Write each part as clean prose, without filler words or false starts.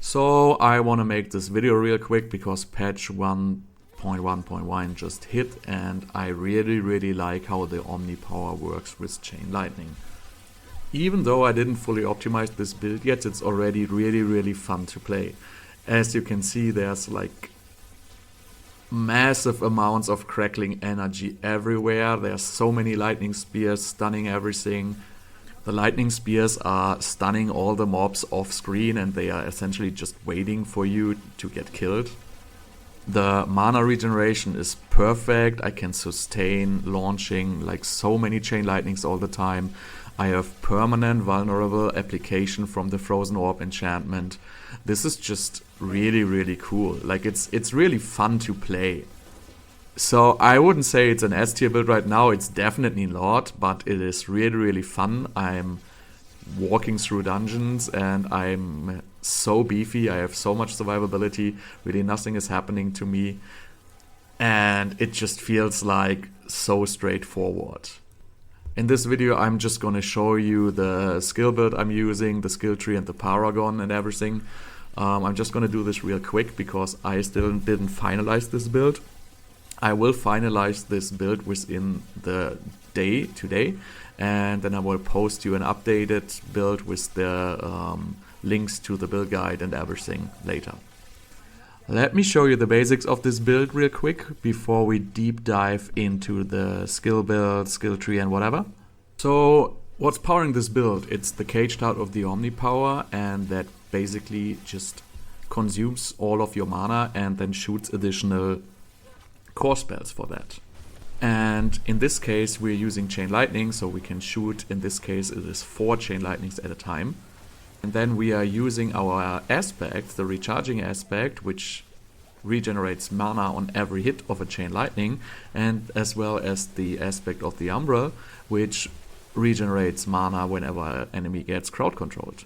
So I want to make this video real quick because patch 1.1.1 just hit and I really like how the Omnipower works with Chain Lightning. Even though I didn't fully optimize this build yet, it's already really fun to play. As you can see, there's like massive amounts of crackling energy everywhere. There's so many lightning spears stunning everything. The lightning spears are stunning all the mobs off screen and they are essentially just waiting for you to get killed. The mana regeneration is perfect. I can sustain launching like so many chain lightnings all the time. I have permanent vulnerable application from the Frozen Orb enchantment. This is just really cool. Like it's really fun to play. So I wouldn't say it's an S tier build right now, it's definitely not, but it is really fun. I'm walking through dungeons and I'm so beefy, I have so much survivability, really nothing is happening to me. And it just feels like so straightforward. In this video I'm just gonna show you the skill build I'm using, the skill tree and the Paragon and everything. I'm just gonna do this real quick because I still didn't finalize this build. I will finalize this build within the day today, and then I will post you an updated build with the links to the build guide and everything later. Let me show you the basics of this build real quick before we deep dive into the skill build, skill tree and whatever. So what's powering this build? It's the caged out of the Omnipower, and that basically just consumes all of your mana and then shoots additional core spells for that. And in this case we're using Chain Lightning, so we can shoot, in this case it is 4 Chain Lightnings at a time. And then we are using our aspect, the recharging aspect, which regenerates mana on every hit of a Chain Lightning, and as well as the aspect of the Umbra, which regenerates mana whenever an enemy gets crowd controlled.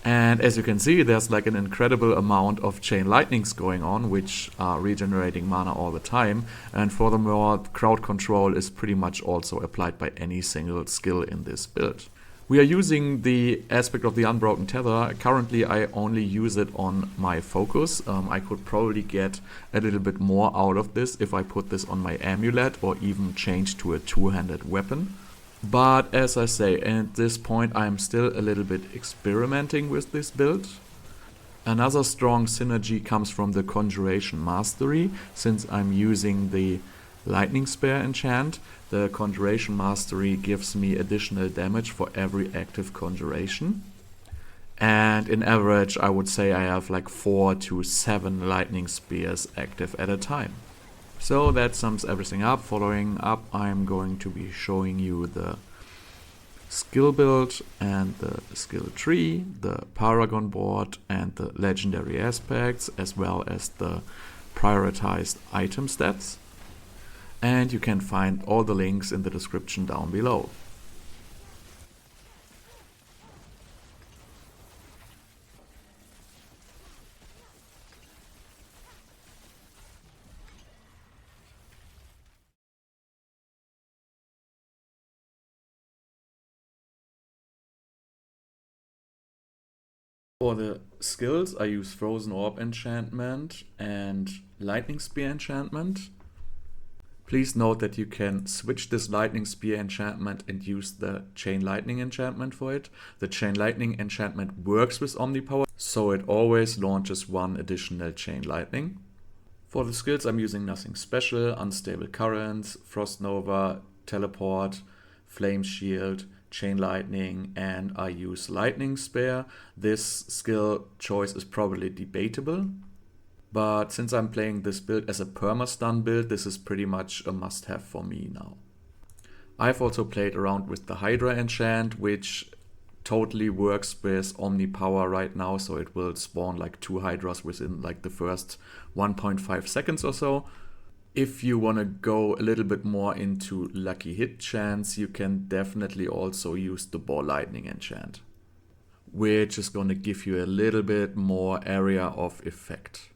And as you can see, there's like an incredible amount of Chain Lightnings going on, which are regenerating mana all the time. And furthermore, crowd control is pretty much also applied by any single skill in this build. We are using the aspect of the Unbroken Tether. Currently, I only use it on my focus. I could probably get a little bit more out of this if I put this on my amulet or even change to a two-handed weapon. But as I say, at this point I'm still a little bit experimenting with this build. Another strong synergy comes from the Conjuration Mastery. Since I'm using the Lightning Spear enchant, the Conjuration Mastery gives me additional damage for every active conjuration. And in average I would say I have like 4 to 7 Lightning Spears active at a time. So that sums everything up. Following up, I'm going to be showing you the skill build and the skill tree, the Paragon Board and the legendary aspects, as well as the prioritized item stats. And you can find all the links in the description down below. For the skills, I use Frozen Orb enchantment and Lightning Spear enchantment. Please note that you can switch this Lightning Spear enchantment and use the Chain Lightning enchantment for it. The Chain Lightning enchantment works with Omnipower, so it always launches 1 additional Chain Lightning. For the skills, I'm using nothing special: Unstable Currents, Frost Nova, Teleport, Flame Shield, Chain Lightning, and I use Lightning Spear. This skill choice is probably debatable, but since I'm playing this build as a perma stun build, this is pretty much a must-have for me now. I've also played around with the Hydra enchant, which totally works with Omnipower right now, so it will spawn like 2 Hydras within like the first 1.5 seconds or so. If you want to go a little bit more into lucky hit chance, you can definitely also use the Ball Lightning enchant, which is going to give you a little bit more area of effect.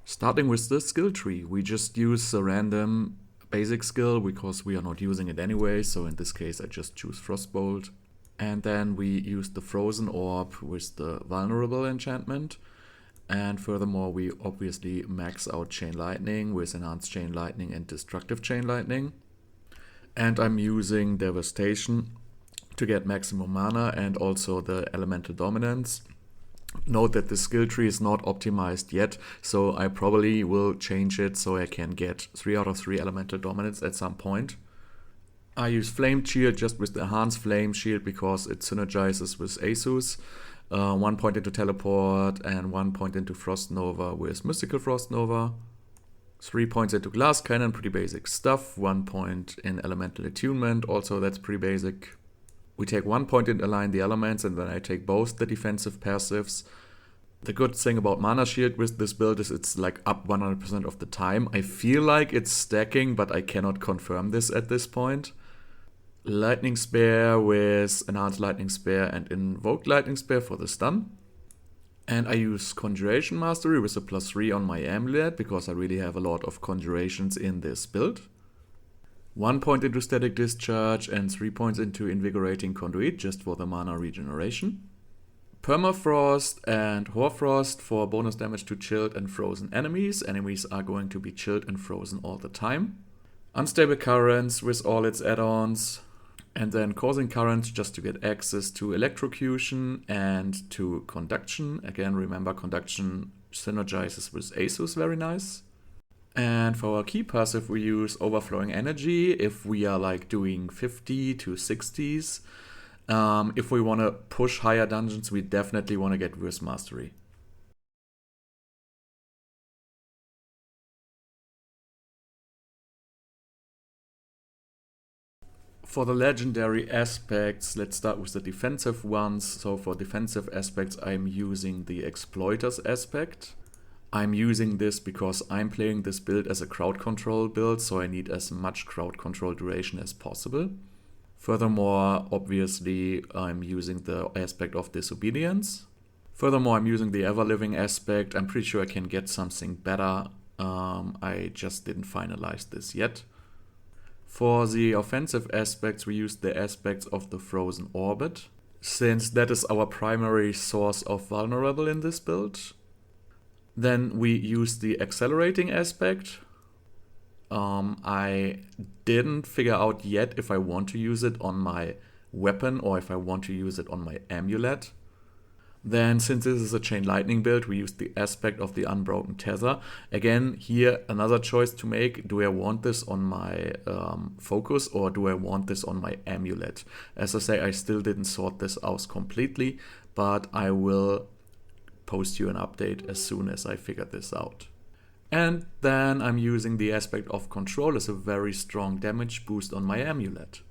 Starting with the skill tree, we just use a random basic skill because we are not using it anyway, so in this case I just choose Frostbolt. And then we use the Frozen Orb with the Vulnerable enchantment. And furthermore, we obviously max out Chain Lightning with Enhanced Chain Lightning and Destructive Chain Lightning. And I'm using Devastation to get maximum mana and also the Elemental Dominance. Note that the skill tree is not optimized yet, so I probably will change it so I can get 3 out of 3 Elemental Dominance at some point. I use Flame Shield just with the Enhanced Flame Shield because it synergizes with Asus. 1 point into Teleport and 1 point into Frost Nova with Mystical Frost Nova. 3 points into Glass Cannon, pretty basic stuff. 1 point in Elemental Attunement, also that's pretty basic. We take 1 point in Align the Elements and then I take both the defensive passives. The good thing about Mana Shield with this build is it's like up 100% of the time. I feel like it's stacking, but I cannot confirm this at this point. Lightning Spear with Enhanced Lightning Spear and Invoked Lightning Spear for the stun. And I use Conjuration Mastery with a +3 on my amulet because I really have a lot of conjurations in this build. 1 point into Static Discharge and 3 points into Invigorating Conduit just for the mana regeneration. Permafrost and Hoarfrost for bonus damage to chilled and frozen enemies. Enemies are going to be chilled and frozen all the time. Unstable Currents with all its add-ons. And then Causing Currents just to get access to Electrocution and to Conduction. Again, remember Conduction synergizes with Asus, very nice. And for our key passive we use Overflowing Energy if we are like doing 50 to 60s. If we want to push higher dungeons, we definitely want to get Verse Mastery. For the legendary aspects, let's start with the defensive ones. So for defensive aspects, I'm using the Exploiters aspect. I'm using this because I'm playing this build as a crowd control build, so I need as much crowd control duration as possible. Furthermore, obviously, I'm using the aspect of Disobedience. Furthermore, I'm using the Ever-Living aspect. I'm pretty sure I can get something better. I just didn't finalize this yet. For the offensive aspects, we use the aspects of the Frozen Orbit, since that is our primary source of vulnerable in this build. Then we use the Accelerating aspect. I didn't figure out yet if I want to use it on my weapon or if I want to use it on my amulet. Then, since this is a Chain Lightning build, we use the aspect of the Unbroken Tether. Again, here another choice to make. Do I want this on my focus or do I want this on my amulet? As I say, I still didn't sort this out completely, but I will post you an update as soon as I figure this out. And then I'm using the aspect of Control as a very strong damage boost on my amulet.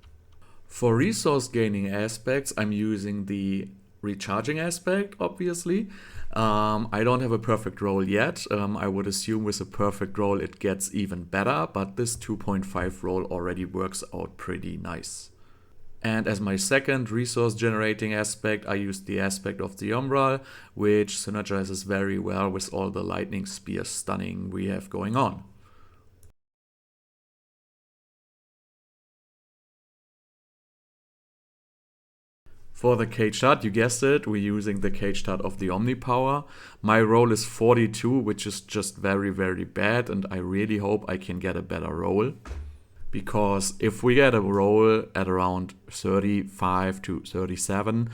For resource gaining aspects, I'm using the Recharging aspect, obviously. I don't have a perfect roll yet. I would assume with a perfect roll it gets even better, but this 2.5 roll already works out pretty nice. And as my second resource generating aspect, I use the aspect of the Umbral, which synergizes very well with all the lightning spear stunning we have going on. For the caged heart, you guessed it, we're using the caged heart of the Omnipower. My roll is 42, which is just very, very bad, and I really hope I can get a better roll. Because if we get a roll at around 35 to 37,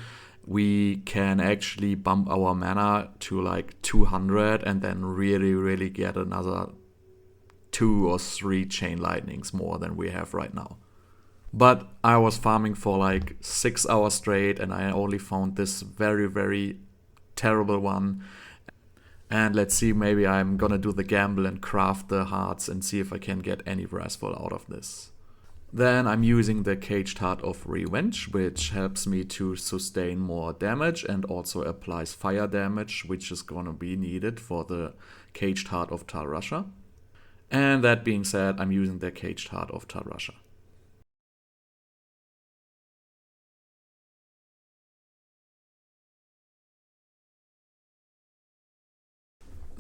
we can actually bump our mana to like 200 and then really, really get another 2 or 3 chain lightnings more than we have right now. But I was farming for like 6 hours straight and I only found this very, very terrible one. And let's see, maybe I'm gonna do the gamble and craft the hearts and see if I can get any Wrathful out of this. Then I'm using the Caged Heart of Revenge, which helps me to sustain more damage and also applies fire damage, which is gonna be needed for the Caged Heart of Tal Rasha. And that being said, I'm using the Caged Heart of Tal Rasha.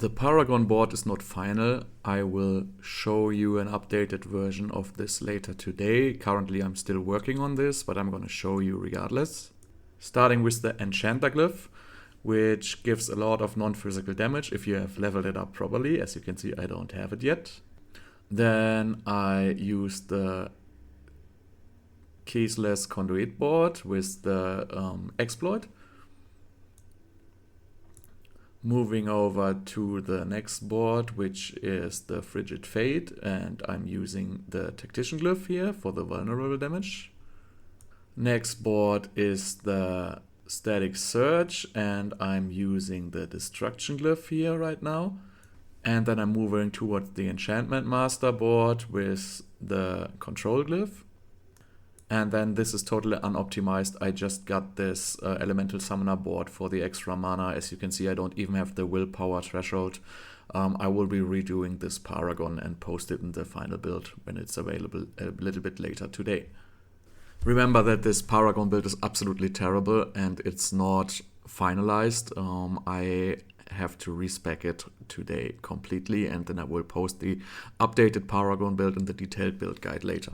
The Paragon board is not final. I will show you an updated version of this later today. Currently I'm still working on this, but I'm going to show you regardless. Starting with the Enchanter glyph, which gives a lot of non-physical damage if you have leveled it up properly. As you can see, I don't have it yet. Then I use the Keyless Conduit board with the exploit. Moving over to the next board, which is the Frigid Fate, and I'm using the Tactician glyph here for the vulnerable damage. Next board is the Static Surge, and I'm using the Destruction glyph here right now. And then I'm moving towards the Enchantment Master board with the Control glyph. And then this is totally unoptimized. I just got this Elemental Summoner board for the extra mana. As you can see, I don't even have the willpower threshold. I will be redoing this Paragon and post it in the final build when it's available a little bit later today. Remember that this Paragon build is absolutely terrible and it's not finalized. I have to respec it today completely, and then I will post the updated Paragon build and the detailed build guide later.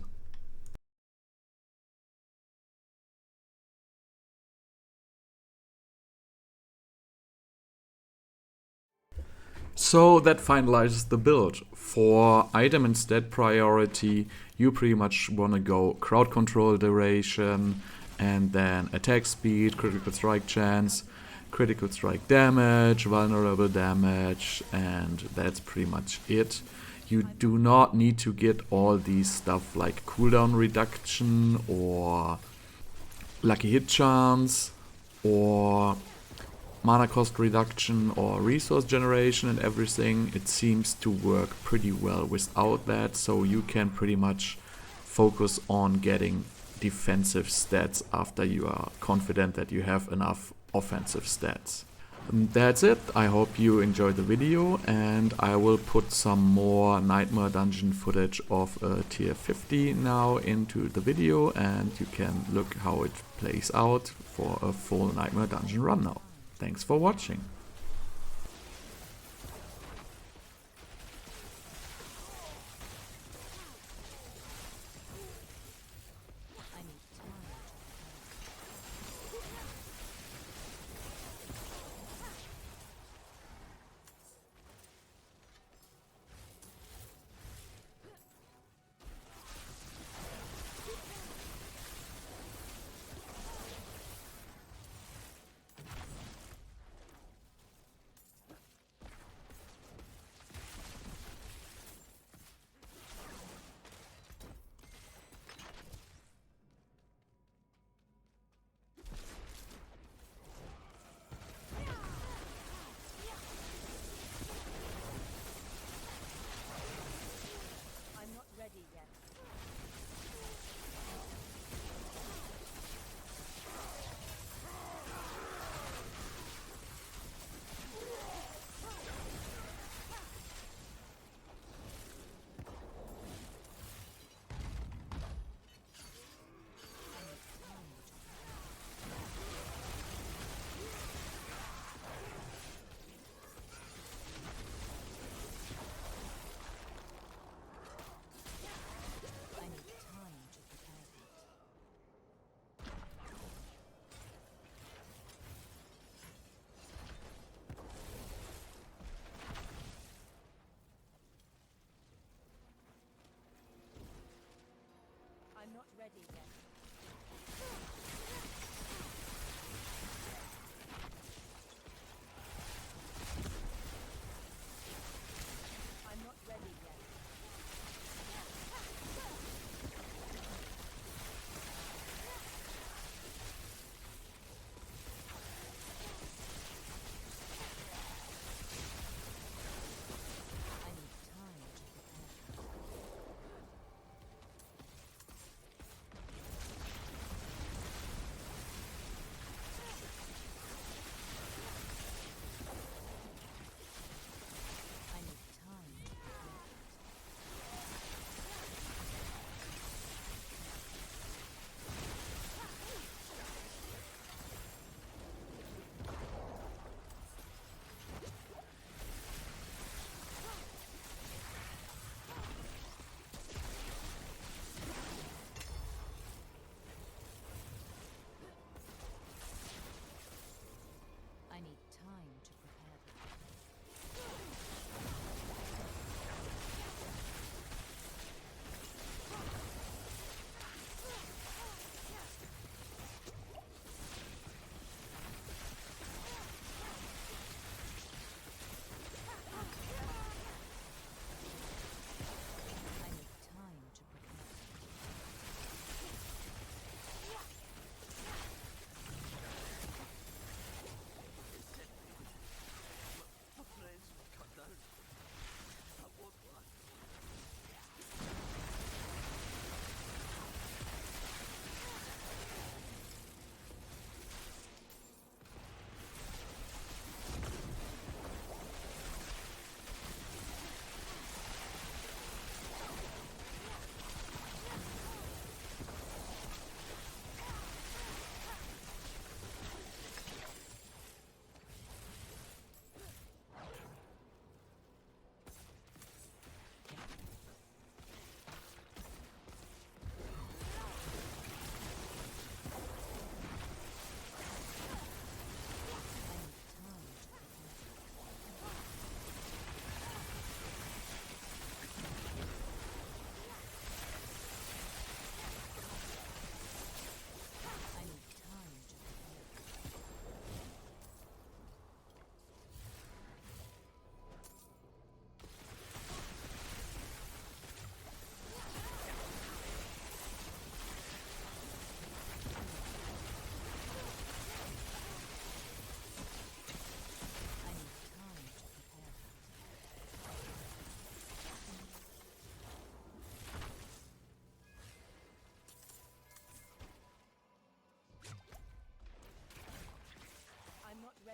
So that finalizes the build. For item and stat priority, you pretty much want to go crowd control duration, and then attack speed, critical strike chance, critical strike damage, vulnerable damage, and that's pretty much it. You do not need to get all these stuff like cooldown reduction or lucky hit chance or mana cost reduction or resource generation and everything. It seems to work pretty well without that, so you can pretty much focus on getting defensive stats after you are confident that you have enough offensive stats. That's it. I hope you enjoyed the video, and I will put some more Nightmare Dungeon footage of tier 50 now into the video, and you can look how it plays out for a full Nightmare Dungeon run now. Thanks for watching. I'm not ready yet. I'm not ready yet. I need time to prepare.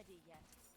ready yet.